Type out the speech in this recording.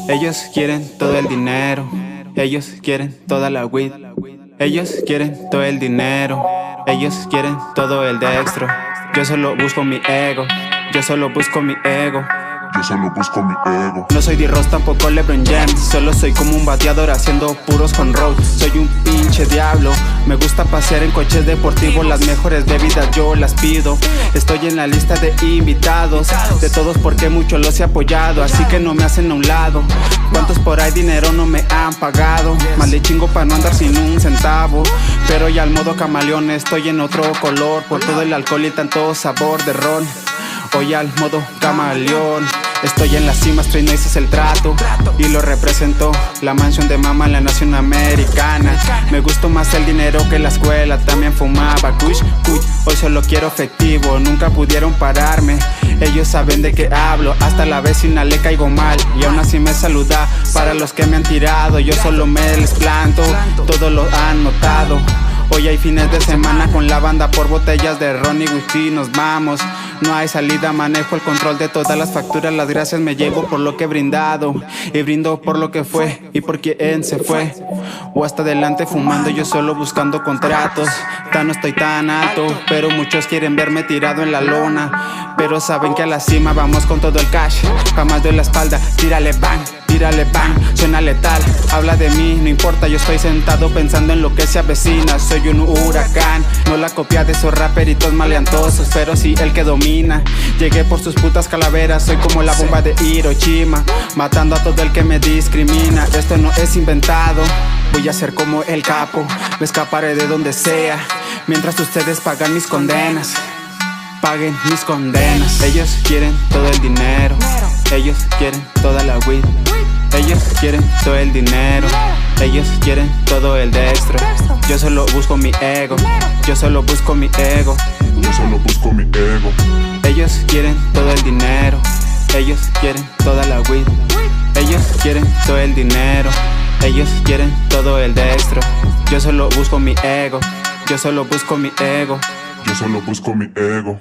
Ellos quieren todo el dinero, ellos quieren toda la weed. Ellos quieren todo el dinero, ellos quieren todo el dextro. Yo solo busco mi ego, yo solo busco mi ego. Yo solo busco mi ego. No soy D-Rose, tampoco LeBron James. Solo soy como un bateador haciendo puros con road. Soy un pinche diablo. Me gusta pasear en coches deportivos. Las mejores bebidas yo las pido. Estoy en la lista de invitados de todos porque muchos los he apoyado. Así que no me hacen a un lado. ¿Cuántos por ahí dinero no me han pagado? Más le chingo para no andar sin un centavo. Pero ya al modo camaleón estoy en otro color. Por todo el alcohol y tanto sabor de ron. Hoy al modo camaleón. Estoy en la cima, Straight Noise es el trato. Y lo representó la mansión de mamá en la nación americana. Me gustó más el dinero que la escuela. También fumaba kush, kush. Hoy solo quiero efectivo, nunca pudieron pararme. Ellos saben de qué hablo, hasta la vecina le caigo mal. Y aún así me saluda para los que me han tirado. Yo solo me les planto, todos lo han notado. Hoy hay fines de semana con la banda por botellas de ron y whisky nos vamos. No hay salida, manejo el control de todas las facturas. Las gracias me llevo por lo que he brindado. Y brindo por lo que fue y por quien se fue. O hasta adelante fumando, yo solo buscando contratos. No estoy tan alto, pero muchos quieren verme tirado en la lona. Pero saben que a la cima vamos con todo el cash. Jamás doy la espalda, tírale bang. Tírale bang, suena letal, habla de mí, no importa, yo estoy sentado pensando en lo que se avecina. Soy un huracán, no la copia de esos raperitos maleantosos, pero sí el que domina. Llegué por sus putas calaveras, soy como la bomba de Hiroshima, matando a todo el que me discrimina. Esto no es inventado, voy a ser como el capo, me escaparé de donde sea, mientras ustedes pagan mis condenas. Paguen mis condenas. Ellos quieren todo el dinero, ellos quieren toda la weed. Ellos quieren todo el dinero, ellos quieren todo el dextro. Yo solo busco mi ego, yo solo busco mi ego. Yo solo busco mi ego. Ellos quieren todo el dinero, ellos quieren toda la weed. Ellos quieren todo el dinero, ellos quieren todo el dextro. Yo solo busco mi ego, yo solo busco mi ego. Yo solo busco mi ego.